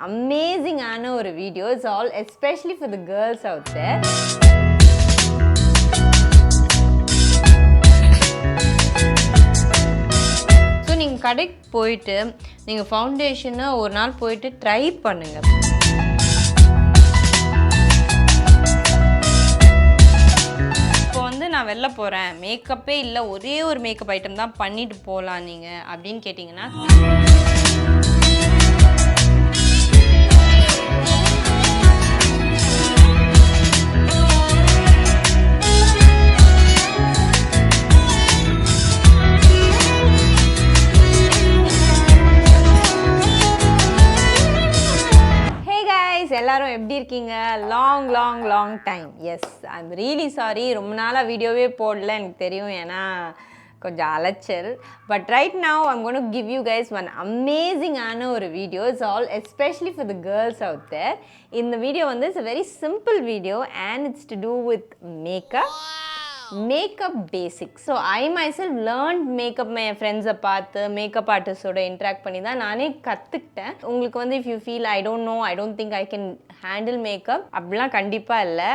Amazing ஆன ஒரு video. It's all especially for the girls out there. So நீங்கள் கடைக்கு போயிட்டு நீங்கள் ஃபவுண்டேஷனை ஒரு நாள் போயிட்டு ட்ரை பண்ணுங்க. இப்போ வந்து நான் வெளில போகிறேன், மேக்கப்பே இல்லை, ஒரே ஒரு மேக்கப் ஐட்டம் தான் பண்ணிட்டு போகலாம் நீங்கள் அப்படின்னு கேட்டிங்கன்னா எல்லாரும் எப்படி இருக்கீங்க? Long time. Yes, I am really sorry, ரொம்ப நாளாக வீடியோவே போடல, எனக்கு தெரியும், ஏன்னா கொஞ்சம் அலைச்சல். But right now I'm gonna give you guys one amazing ஆன ஒரு video. It's all especially for the girls out there. இந்த வீடியோ வந்து it's a very simple video and it's to do with makeup basic. So I myself learned makeup என் ஃப்ரெண்ட்ஸை பார்த்து makeup ஆர்டிஸ்டோட interact பண்ணி தான் நானே கற்றுக்கிட்டேன். உங்களுக்கு வந்து if you feel I don't know, I don't think I can handle makeup அப்படிலாம் கண்டிப்பாக இல்லை.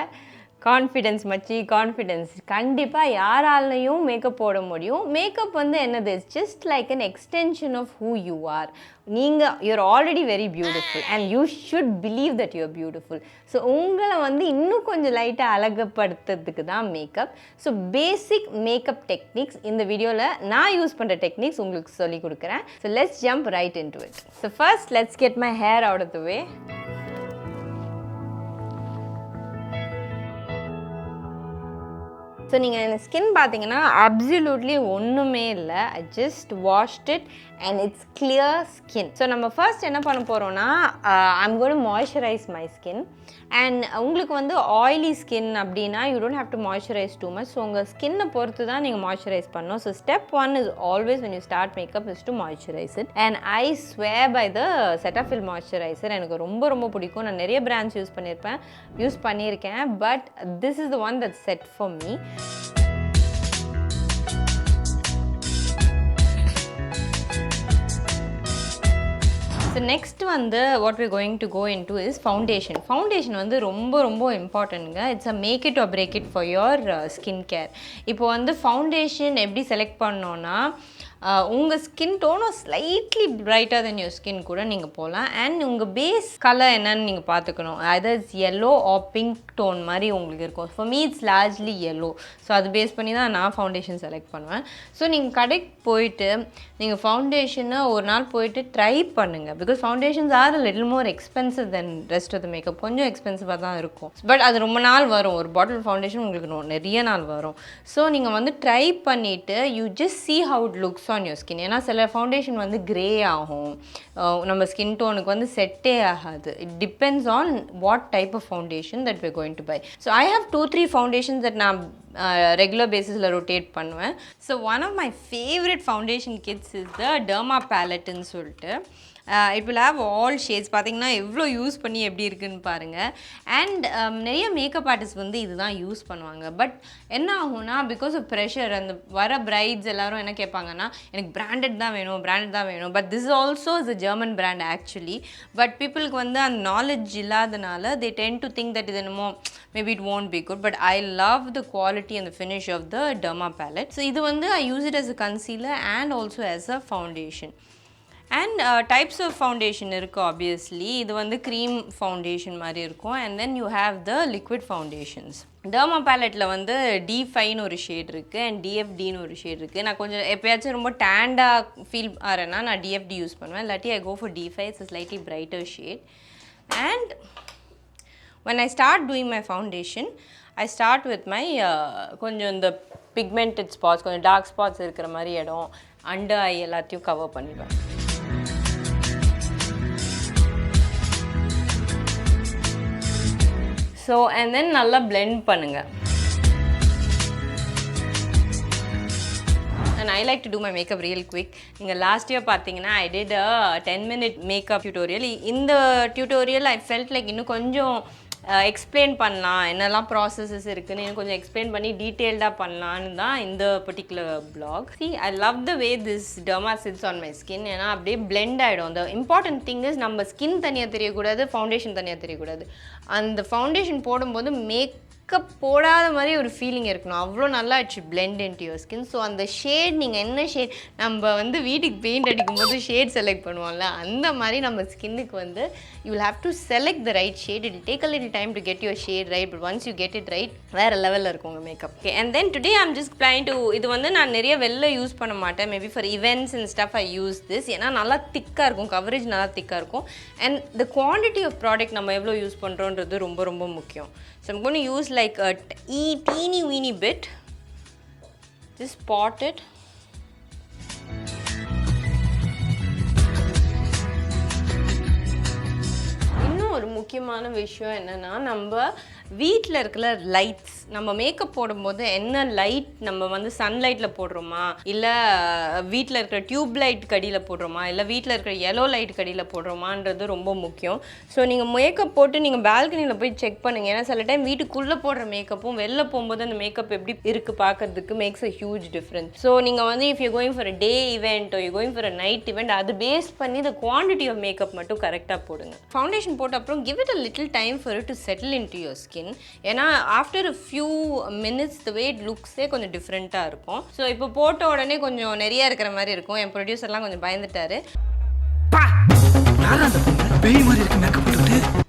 கான்ஃபிடென்ஸ் மச்சி, கான்ஃபிடென்ஸ். கண்டிப்பாக யாராலையும் மேக்கப் போட முடியும். மேக்கப் வந்து என்னது, it's just like an extension of who you are. நீங்கள் you're already very beautiful and you should believe that you're beautiful. So உங்களை வந்து இன்னும் கொஞ்சம் லைட்டாக அழகுப்படுத்துறதுக்கு தான் makeup. So basic makeup techniques இந்த வீடியோவில் நான் யூஸ் பண்ணுற டெக்னிக்ஸ் உங்களுக்கு சொல்லிக் கொடுக்குறேன். So let's jump right in to it. So first let's get my hair out of the way. So நீங்கள் இந்த ஸ்கின் பார்த்தீங்கன்னா அப்சல்யூட்லி ஒன்றுமே இல்லை. I just washed it and it's clear skin. So நம்ம ஃபர்ஸ்ட் என்ன பண்ண போகிறோன்னா, I'm going to moisturise my skin. And உங்களுக்கு வந்து ஆயிலி ஸ்கின் அப்படின்னா you don't have to moisturise too much. So உங்கள் ஸ்கின்னை பொறுத்து தான் நீங்கள் மாய்ஸ்சரைஸ் பண்ணணும். So step 1 is always when you start makeup is to moisturize it. And I swear by the Cetaphil moisturizer. எனக்கு ரொம்ப பிடிக்கும். நான் நிறைய பிராண்ட்ஸ் யூஸ் பண்ணியிருக்கேன், but this is the one that's set for me. So next வந்து what we're going to go into is foundation. Foundation வந்து ரொம்ப இம்பார்ட்டன்ட்டுங்க. It's a make it or break it for your skin care. இப்போ வந்து foundation எப்படி select பண்ணோன்னா, உங்கள் skin டோனும் slightly பிரைட்டாக தென் யுவர் ஸ்கின் கூட நீங்கள் போகலாம். அண்ட் உங்கள் பேஸ் கலர் என்னன்னு நீங்கள் பார்த்துக்கணும். Other it's yellow or pink tone மாதிரி உங்களுக்கு இருக்கும். For me it's largely yellow. So அது பேஸ் பண்ணி தான் நான் ஃபவுண்டேஷன் செலக்ட் பண்ணுவேன். ஸோ நீங்கள் கடைக்கு போயிட்டு நீங்கள் ஃபவுண்டேஷனை ஒரு நாள் போயிட்டு ட்ரை பண்ணுங்கள். Because foundations are little more expensive than rest of the makeup. கொஞ்சம் எக்ஸ்பென்சிவாக தான் இருக்கும், பட் அது ரொம்ப நாள் வரும். ஒரு பாட்டில் ஃபவுண்டேஷன் உங்களுக்கு நிறைய நாள் வரும். ஸோ நீங்கள் வந்து ட்ரை பண்ணிவிட்டு you just see how it looks on your skin. ஏன்னா சில ஃபவுண்டேஷன் வந்து கிரே ஆகும், நம்ம ஸ்கின் டோனுக்கு வந்து செட்டே ஆகாது. It depends on what type of foundation that we're going to buy. So I have 2-3 foundations that நான் ரெகுலர் பேசிஸில் ரொட்டேட் பண்ணுவேன். So one of my favourite foundation kits is the Derma பேலட்டுன்னு சொல்லிட்டு. It will have all shades. பார்த்தீங்கன்னா எவ்வளோ use பண்ணி எப்படி இருக்குன்னு பாருங்கள். அண்ட் நிறைய மேக்கப் ஆர்டிஸ்ட் வந்து இதுதான் யூஸ் பண்ணுவாங்க. பட் என்ன ஆகும்னா, பிகாஸ் ஆஃப் ப்ரெஷர், அந்த வர பிரைட்ஸ் எல்லாரும் என்ன கேட்பாங்கன்னா, எனக்கு பிராண்டட் தான் வேணும். But this also is a German brand actually. But பீப்புளுக்கு வந்து அந்த நாலேஜ் இல்லாதனால தே டென் டு திங்க் தட் இது என்னமோ maybe it won't be good. But I love the quality and the finish of the Derma palette. So இது வந்து I use it as a concealer and also as a foundation. And types of foundation இருக்குது obviously. இது வந்து cream foundation மாதிரி இருக்கும். And then you have the liquid foundations. Derma பேலட்டில் வந்து D5ன்னு ஒரு ஷேட் இருக்குது அண்ட் DFDன்னு ஒரு ஷேட் இருக்குது. நான் கொஞ்சம் எப்போயாச்சும் ரொம்ப டேண்டாக ஃபீல் ஆகிறேன்னா நான் DFD யூஸ் பண்ணுவேன். இல்லாட்டி I go for D5. It's a slightly brighter shade. And when I start doing my foundation, I start with my கொஞ்சம் இந்த pigmented spots, கொஞ்சம் டார்க் ஸ்பாட்ஸ் இருக்கிற மாதிரி இடம், அண்டர் ஐ எல்லாத்தையும் கவர் பண்ணிடுவேன். ஸோ அண்ட் தென் நல்லா blend பண்ணுங்கள். And I like to do my makeup real quick. நீங்கள் லாஸ்ட் இயர் பார்த்தீங்கன்னா I did a 10-minute makeup tutorial. இந்த tutorial I felt like இன்னும் கொஞ்சம் எக்ஸ்பிளைன் பண்ணலாம் என்னெல்லாம் ப்ராசஸஸ் இருக்குன்னு எனக்கு கொஞ்சம் எக்ஸ்பிளைன் பண்ணி டீட்டெயில்டாக பண்ணலான்னு தான் இந்த particular blog. I love the way this derma sits on my skin. ஏன்னா அப்படியே பிளெண்ட் ஆகிடும். த இம்பார்ட்டன்ட் திங் இஸ் நம்ம ஸ்கின் தனியாக தெரியக்கூடாது, ஃபவுண்டேஷன் தனியாக தெரியக்கூடாது. அந்த ஃபவுண்டேஷன் போடும்போது மேக்கப் போடாத மாதிரி ஒரு ஃபீலிங் இருக்கணும். அவ்வளோ நல்லா ஆச்சு blend into your skin. So அந்த ஷேட் நீங்கள் என்ன ஷேட் நம்ம வந்து வீட்டுக்கு பெயிண்ட் அடிக்கும்போது ஷேட் செலக்ட் பண்ணுவோம்ல, அந்த மாதிரி நம்ம ஸ்கின்னுக்கு வந்து you will have to select the right shade. It take a little time to get your shade right. But once you get it right வேறு லெவலில் இருக்கும் உங்கள் makeup. Okay, and then today I'm just plan to, இது வந்து நான் நிறைய வெளில use பண்ண மாட்டேன். Maybe for events and stuff I use this. ஏன்னா நல்லா திக்காக இருக்கும், கவரேஜ் நல்லா திக்காக இருக்கும். And the quantity of product நம்ம எவ்வளோ யூஸ் பண்ணுறோன்றது ரொம்ப ரொம்ப முக்கியம். So I'm going to use like a teeny weeny bit. Just pot it. இன்னும் ஒரு முக்கியமான விஷயம் என்னென்னா, நம்ம வீட்டில் இருக்கிற லைட்ஸ், நம்ம மேக்கப் போடும்போது என்ன லைட் நம்ம வந்து சன்லைட்டில் போடுறோமா, இல்லை வீட்டில் இருக்கிற டியூப் லைட் கடியில் போடுறோமா, இல்லை வீட்டில் இருக்கிற எல்லோ லைட் கடியில் போடுறோமான்றது ரொம்ப முக்கியம். ஸோ நீங்கள் மேக்கப் போட்டு நீங்கள் பால்கனியில் போய் செக் பண்ணுங்கள். ஏன்னா சில டைம் வீட்டுக்குள்ளே போடுற மேக்கப்பும் வெளில போகும்போது அந்த மேக்கப் எப்படி இருக்குது பார்க்கறதுக்கு maths a huge difference. So நீங்கள் வந்து if you going for a day event, you going for a night event, அது பேஸ் பண்ணி த குவான்டிட்டி ஆஃப் மேக்கப் மட்டும் கரெக்டாக போடுங்க. ஃபவுண்டேஷன் போட்ட அப்புறம் give it a little time for it to settle in to your skin. ஏன்னா after a few minutes the way it லுக்ஸே கொஞ்சம் டிஃப்ரெண்ட்டாக இருக்கும். ஸோ இப்போ போட்ட உடனே கொஞ்சம் நிறையா இருக்கிற மாதிரி இருக்கும். என் ப்ரொடியூசர்லாம் கொஞ்சம் பயந்துட்டாரு.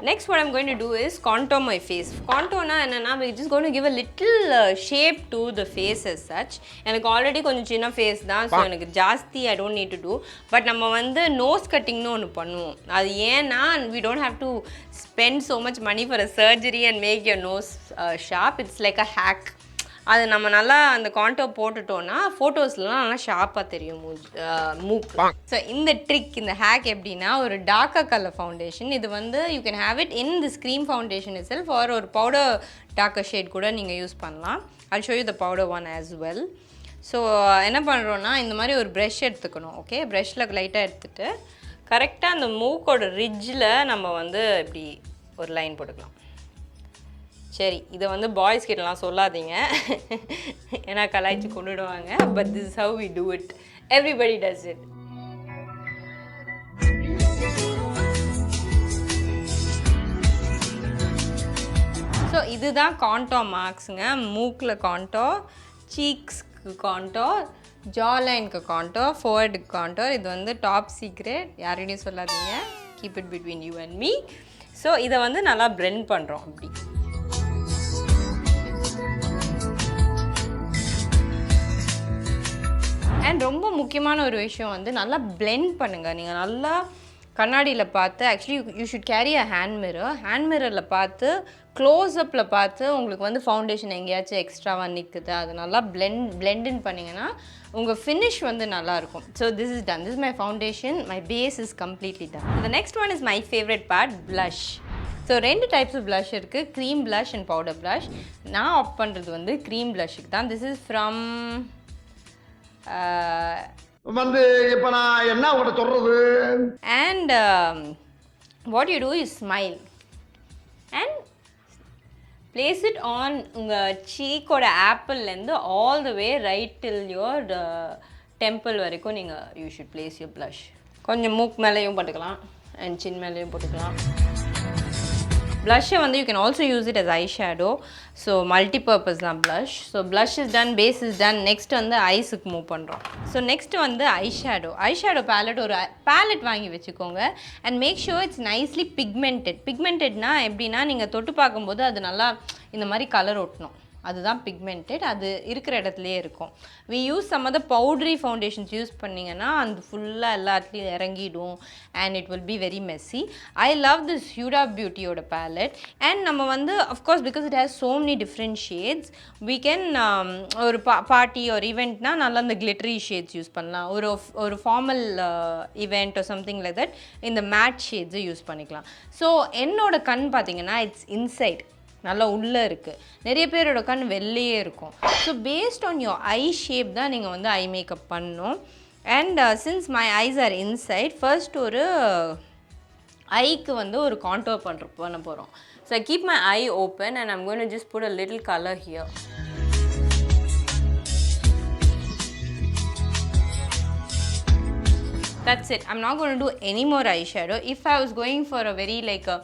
Next what I'm going to do is contour my face. Contour na enna, we're just going to give a little shape to the face as such. எனக்கு ஆல்ரெடி கொஞ்சம் சின்ன ஃபேஸ் தான், ஸோ எனக்கு ஜாஸ்தி I don't need to do. But நம்ம வந்து nose கட்டிங்னு ஒன்று பண்ணுவோம். அது ஏன்னா we don't have to spend so much money for a surgery and make your nose sharp. It's like a hack. அது நம்ம நல்லா அந்த கான்டோர் போட்டுட்டோன்னா ஃபோட்டோஸ்லாம் நல்லா ஷார்ப்பாக தெரியும் மூக்கு. ஸோ இந்த ட்ரிக், இந்த ஹேக் எப்படின்னா, ஒரு டார்க்கர் கலர் ஃபவுண்டேஷன், இது வந்து you can have it in this cream foundation itself, or ஒரு பவுடர் டார்க்கர் ஷேட் கூட நீங்கள் யூஸ் பண்ணலாம். I'll show you the powder one as well. So என்ன பண்ணுறோன்னா, இந்த மாதிரி ஒரு ப்ரஷ் எடுத்துக்கணும். ஓகே, ப்ரஷ்ஷில் லைட்டாக எடுத்துகிட்டு கரெக்டாக அந்த மூக்கோட ரிட்ஜில் நம்ம வந்து இப்படி ஒரு லைன் போட்டுக்கலாம். சரி, இதை வந்து பாய்ஸ் கிட்டலாம் சொல்லாதீங்க, ஏன்னா கலாய்ச்சி கொண்டுடுவாங்க. But this is how we do it. Everybody does it. So இதுதான் கான்டோர் மார்க்ஸுங்க. மூக்கில் கான்டோர், சீக்ஸ்க்கு கான்டோர், ஜாலைனுக்கு கான்டோர், ஃபோர்ஹெட்டுக்கு கான்டோர். இது வந்து டாப் சீக்ரெட், யார்கிட்டையும் சொல்லாதீங்க. Keep it between you and me. So இதை வந்து நல்லா பிளெண்ட் பண்ணுறோம் அப்படி. அண்ட் ரொம்ப முக்கியமான ஒரு விஷயம் வந்து நல்லா பிளெண்ட் பண்ணுங்கள். நீங்கள் நல்லா கண்ணாடியில் பார்த்து, actually you should carry a hand mirror. Hand மிரரில் பார்த்து, க்ளோஸ்அப்பில் பார்த்து உங்களுக்கு வந்து ஃபவுண்டேஷன் எங்கேயாச்சும் எக்ஸ்ட்ராவாக நிற்குது, அது நல்லா பிளெண்டின் பண்ணிங்கன்னா உங்கள் ஃபினிஷ் வந்து நல்லாயிருக்கும். So this is done. This is my foundation. My base is completely done. The next one is my favourite part, blush. So 2 types of blush இருக்குது, cream blush and powder blush. நான் ஆப் பண்ணுறது வந்து cream ப்ளஷ்ஷுக்கு தான். This is from வந்து இப்ப நான் என்ன உங்கள்கிட்ட சொல்றது. And what you do is smile and place it on உங்கள் சீக்கோட ஆப்பிள்லேருந்து all the way right till your temple வரைக்கும் நீங்கள் you should place your blush. கொஞ்சம் மூக்கு மேலேயும் போட்டுக்கலாம் அண்ட் சின் மேலேயும் போட்டுக்கலாம். Blush வந்து you can also use it as eyeshadow. So multi-purpose தான் blush. So blush is done, base is done. Next வந்து ஐஸுக்கு மூவ் பண்ணுறோம். ஸோ நெக்ஸ்ட் வந்து ஐஷேடோ. ஐஷேடோ பேலட், ஒரு பேலட் வாங்கி வச்சுக்கோங்க. And make sure it's nicely pigmented. பிக்மெண்டட்னா எப்படின்னா, நீங்கள் தொட்டு பார்க்கும்போது அது நல்லா இந்த மாதிரி கலர் ஒட்டணும். அதுதான் பிக்மெண்டட். அது இருக்கிற இடத்துலையே இருக்கும். We use some of the powdery foundations use பண்ணிங்கன்னா அந்த ஃபுல்லாக எல்லாத்துலேயும் இறங்கிடும் and it will be very messy. I love this Huda பியூட்டியோட பேலட். அண்ட் நம்ம வந்து of course because it has so many different shades, we can ஒரு பார்ட்டி ஒரு ஈவெண்ட்னா நல்லா இந்த கிளிட்டரி ஷேட்ஸ் யூஸ் பண்ணலாம். ஒரு ஃபார்மல் ஈவெண்ட் ஒரு சம்திங் லைக் தட் இந்த மேட் ஷேட்ஸை யூஸ் பண்ணிக்கலாம். ஸோ என்னோட கண் பார்த்தீங்கன்னா இட்ஸ் இன்சைட், நல்லா உள்ளே இருக்குது. நிறைய பேரோட கண் வெளியே இருக்கும். So based on your eye shape தான் நீங்கள் வந்து ஐ மேக்கப் பண்ணணும். And since my eyes are inside, first ஒரு ஐக்கு வந்து ஒரு கான்டோர் பண்ண போகிறோம். So I keep my eye open and I'm going to just put a little colour here. That's it. I'm not going to do any more eyeshadow. If I was going for a very like a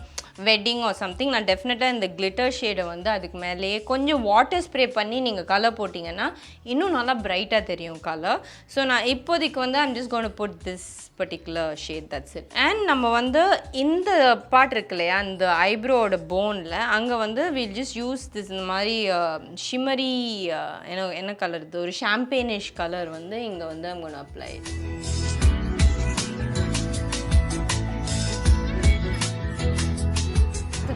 wedding or something, நான் டெஃபினட்டாக இந்த glitter ஷேடை வந்து அதுக்கு மேலேயே கொஞ்சம் water spray பண்ணி நீங்கள் colour போட்டிங்கன்னா இன்னும் நல்லா பிரைட்டாக தெரியும் கலர். ஸோ நான் இப்போதைக்கு வந்து I'm just going to put this particular shade. That's it. And நம்ம வந்து இந்த பார்ட் இருக்கு இல்லையா, இந்த ஐப்ரோவோட போனில் அங்கே வந்து we'll just use this இந்த மாதிரி ஷிமரி என்ன கலர் இது, ஒரு ஷாம்பெயினிஷ் கலர் வந்து இங்கே வந்து I'm going to apply it.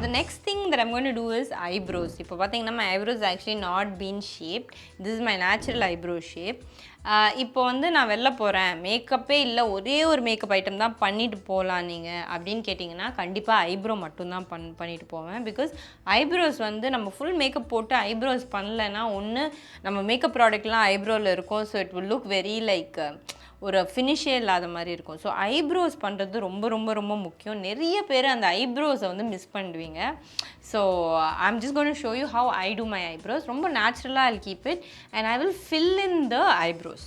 The next thing that I'm going to do is eyebrows. இப்போ பார்த்தீங்கன்னா my eyebrows actually not been shaped. This is my natural eyebrow shape. இப்போ வந்து நான் வெளில போகிறேன், மேக்கப்பே இல்லை, ஒரே ஒரு மேக்கப் ஐட்டம் தான் பண்ணிட்டு போகலாம் நீங்கள் அப்படின்னு கேட்டிங்கன்னா கண்டிப்பாக ஐப்ரோ மட்டும்தான் பண்ணிட்டு போவேன். பிகாஸ் ஐப்ரோஸ் வந்து நம்ம ஃபுல் மேக்கப் போட்டு ஐப்ரோஸ் பண்ணலைன்னா ஒன்று நம்ம மேக்கப் ப்ராடக்ட்லாம் ஐப்ரோவில் இருக்கும். So it will look very like ஒரு ஃபினிஷே இல்லாத மாதிரி இருக்கும். ஸோ ஐப்ரோஸ் பண்ணுறது ரொம்ப ரொம்ப ரொம்ப முக்கியம். நிறைய பேர் அந்த ஐப்ரோஸை வந்து மிஸ் பண்ணுவீங்க. So I'm just going to show you how I do my eyebrows. ரொம்ப நேச்சுரலாக I'll keep it and I will fill in the eyebrows.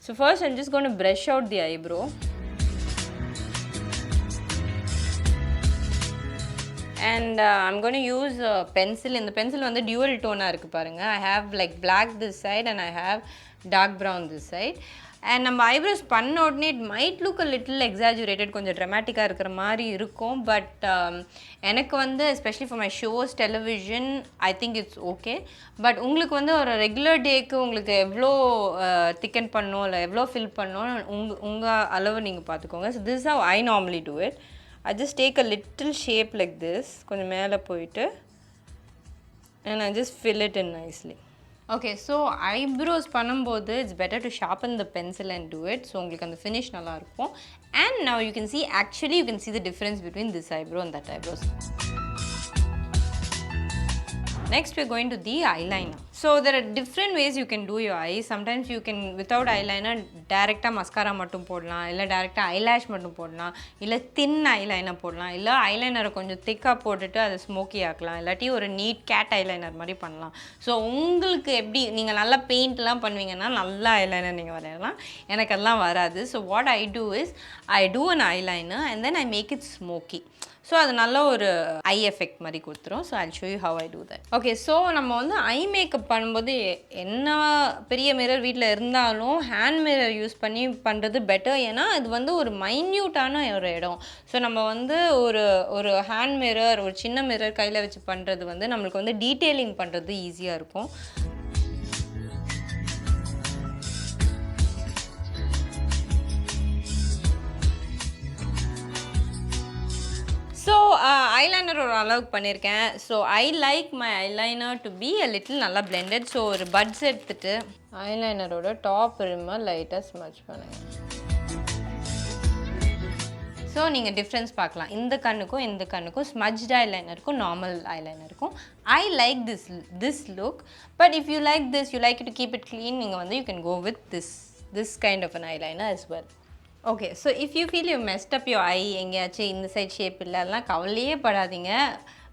So first I'm just going to brush out the eyebrow. And I'm going to use pencil. இந்த pencil வந்து dual டோனாக இருக்குது பாருங்கள். I have like black this side and I have dark brown this side. And நம்ம eyebrows பண்ண உடனே it might look a little exaggerated, கொஞ்சம் ட்ராமாட்டிக்காக இருக்கிற மாதிரி இருக்கும். பட் எனக்கு வந்து especially for my shows television I think it's okay. But உங்களுக்கு வந்து ஒரு ரெகுலர் டேக்கு உங்களுக்கு எவ்வளோ திக்கன் பண்ணணும் இல்லை எவ்வளோ ஃபில் பண்ணணும் உங்கள் அளவு நீங்கள் பார்த்துக்கோங்க. So this how I normally do it. I just take a little shape like this, கொஞ்சம் மேலே போயிட்டு and I just fill it in nicely. Okay, so eyebrows பண்ணும்போது it's better to sharpen the pencil and do it. So உங்களுக்கு அந்த finish நல்லா இருக்கும். And now you can see, actually you can see the difference between this eyebrow and that eyebrows. Next we're going to the eyeliner. So there are different ways you can do your eyes. Sometimes you can without eyeliner direct mascara மட்டும் போடலாம், இல்ல direct eyelash மட்டும் போடலாம், இல்ல thin eyeliner போடலாம், இல்ல eyeliner கொஞ்சம் thick-ஆ போட்டுட்டு அதை smoky ஆக்கலாம், இல்லாட்டி ஒரு neat cat eyeliner மாதிரி பண்ணலாம். ஸோ உங்களுக்கு எப்படி நீங்கள் நல்லா பெயிண்ட்லாம் பண்ணுவீங்கன்னா நல்லா eyeliner நீங்கள் வரையலாம். எனக்கு அதெல்லாம் வராது. So what I do is I do an eyeliner and then I make it smoky. So அது நல்ல ஒரு ஐ எஃபெக்ட் மாதிரி கொடுத்துரும். So I'll show you how I do that. Okay, so நம்ம வந்து ஐ மேக்கப் பண்ணும்போது என்ன பெரிய மிரர் வீட்டில் இருந்தாலும் ஹேண்ட் மிரர் யூஸ் பண்ணி பண்ணுறது பெட்டர். ஏன்னா இது வந்து ஒரு மைன்யூட்டான ஒரு இடம். ஸோ நம்ம வந்து ஒரு ஹேண்ட் மிரர், ஒரு சின்ன மிரர் கையில் வச்சு பண்ணுறது வந்து நம்மளுக்கு வந்து டீட்டெயிலிங் பண்ணுறது ஈஸியாக இருக்கும். ஸோ ஐலைனர் ஒரு அளவுக்கு பண்ணியிருக்கேன். So I like my eyeliner to be a little நல்லா பிளெண்டட். ஸோ ஒரு பட்ஸ் எடுத்துட்டு ஐலைனரோட டாப் ரிம்மை லைட்டாக ஸ்மட்ச் பண்ணுங்கள். ஸோ நீங்கள் டிஃப்ரென்ஸ் பார்க்கலாம் இந்த கண்ணுக்கும் இந்த கண்ணுக்கும், ஸ்மஜ்ட் ஐலைனருக்கும் நார்மல் ஐலைனருக்கும். I like this look. But if you like this, you like to keep it clean, நீங்கள் வந்து you can go with this kind of an eyeliner as well. Okay, so if you feel you messed up your eye, எங்கேயாச்சும் இந்த side shape இல்லை, அதெல்லாம் கவலையே படாதீங்க.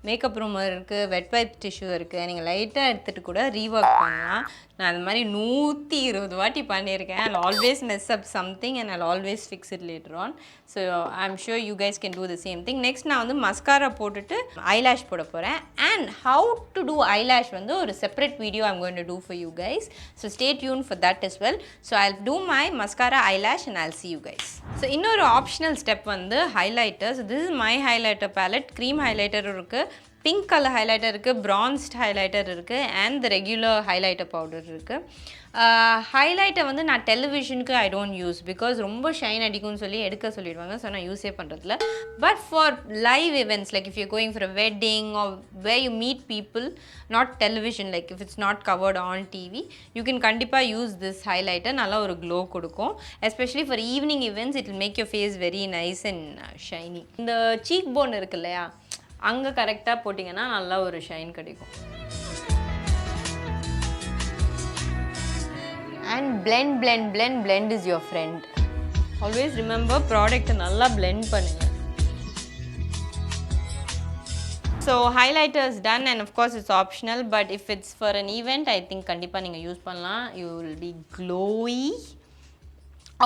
Makeup room இருக்குது, வெட் vibe tissue இருக்குது, நீங்கள் லைட்டாக எடுத்துகிட்டு கூட ரீவொர்க் பண்ணலாம். நான் அது மாதிரி 120 வாட்டி பண்ணியிருக்கேன். I'll always mess up something and I'll always fix it later on. So I'm sure you guys can do the same thing. Next நான் வந்து மஸ்காரா போட்டுட்டு eyelash போட போகிறேன். And how to do eyelash வந்து ஒரு separate video I'm going to do for you guys. So stay tuned for that as well. So I'll do my mascara eyelash and I'll see you guys. So இன்னொரு optional step வந்து highlighter. So this is my highlighter palette. Cream highlighter இருக்குது, pink colour highlighter இருக்குது, ப்ரான்ஸ்ட் highlighter இருக்குது, and the regular highlighter powder இருக்குது. ஹைலைட்டை வந்து நான் டெலிவிஷனுக்கு I don't use because ரொம்ப shine அடிக்கும்னு சொல்லி எடுக்க சொல்லிடுவாங்க. ஸோ நான் யூஸே பண்ணுறதில்ல. But for live events, like if you're going for a wedding or where you meet people, not television, like if it's not covered on TV, you can கண்டிப்பாக use this highlighter. நல்லா ஒரு glow கொடுக்கும். Especially for evening events, it will make your face very nice and shiny. இந்த seek phone இருக்கு இல்லையா, அங்கே கரெக்டாக போட்டிங்கன்னா நல்லா ஒரு ஷைன் கிடைக்கும். And blend is your friend. Always remember, ப்ராடக்ட்டை நல்லா blend பண்ணுங்கள். So highlighters done and of course it's optional but if it's for an event I think கண்டிப்பாக நீங்கள் யூஸ் பண்ணலாம் you will be Chloe.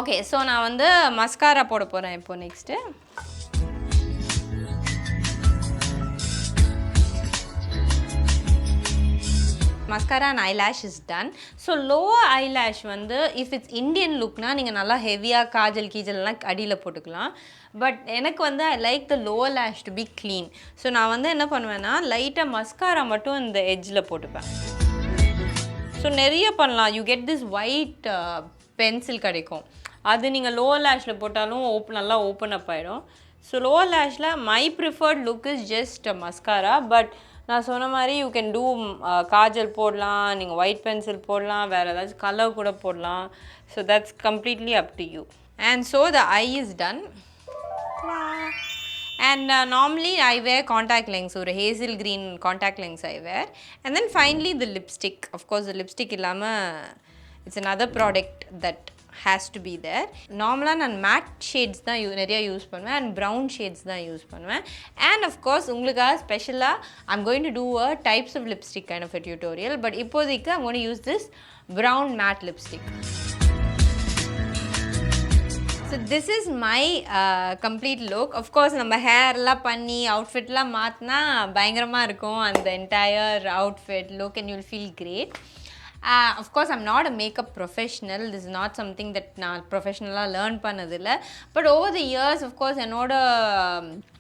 Okay so நான் வந்து mascara போட போகிறேன் இப்போ next. Mascara and eyelash is done. So low eyelash வந்து if it's Indian லுக்னா நீங்கள் நல்லா ஹெவியாக காஜல் கீஜல்லாம் அடியில் போட்டுக்கலாம். பட் எனக்கு வந்து I like the low lash to be clean. So நான் வந்து என்ன பண்ணுவேன்னா லைட்டாக மஸ்காரா மட்டும் இந்த எட்ஜில் போட்டுப்பேன். ஸோ நிறைய பண்ணலாம். You get this white pencil கிடைக்கும், அது நீங்கள் லோ லேஷில் போட்டாலும் நல்லா ஓப்பன் அப் ஆகிடும். ஸோ லோ லேஷில் my preferred look is just mascara. But நான் சொன்ன மாதிரி யூ கேன் டூ காஜல் போடலாம், நீங்கள் ஒயிட் பென்சில் போடலாம், வேறு ஏதாச்சும் கலர் கூட போடலாம். So that's completely up to you. And so the I is done. And normally I wear contact lens, or hazel green contact lens I wear. And then finally the lipstick. Of course the lipstick illama it's another product that has to be there. Normally நான் matte shades தான் நிறைய use பண்ணுவேன் and brown shades தான் use பண்ணுவேன். And of course உங்களுக்காக ஸ்பெஷலாக I'm going to do a types of lipstick kind of a tutorial. But இப்போதைக்கு I'm going to use this brown matte lipstick. So this is my complete look. Of course நம்ம ஹேர்லாம் பண்ணி அவுட்ஃபிட்லாம் மாற்றினா பயங்கரமாக இருக்கும் அந்த entire outfit look and you'll feel great. Of course I'm not a makeup professional. This is not something that நான் ப்ரொஃபஷ்னலாக learn பண்ணதில்லை. But over the years of course என்னோட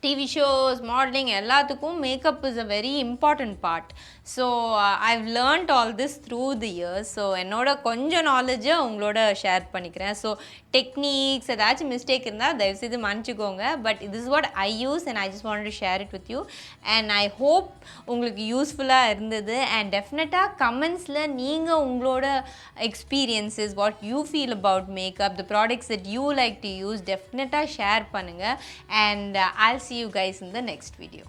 டிவி ஷோஸ் மாடலிங் எல்லாத்துக்கும் makeup is a very important part. So I've learnt all this through the years. So என்னோட கொஞ்சம் நாலேஜை உங்களோட share பண்ணிக்கிறேன். ஸோ டெக்னிக்ஸ் ஏதாச்சும் மிஸ்டேக் இருந்தால் தயவுசெய்து மன்னிச்சிக்கோங்க. But this is what I use and I just want to share it with you. And I hope உங்களுக்கு யூஸ்ஃபுல்லாக இருந்தது. அண்ட் டெஃபினட்டாக கமெண்ட்ஸில் நீங்கள் உங்களோட experiences, what you feel about makeup, the products that you like to use டெஃபினட்டாக share பண்ணுங்கள். And I'll see you guys in the next video.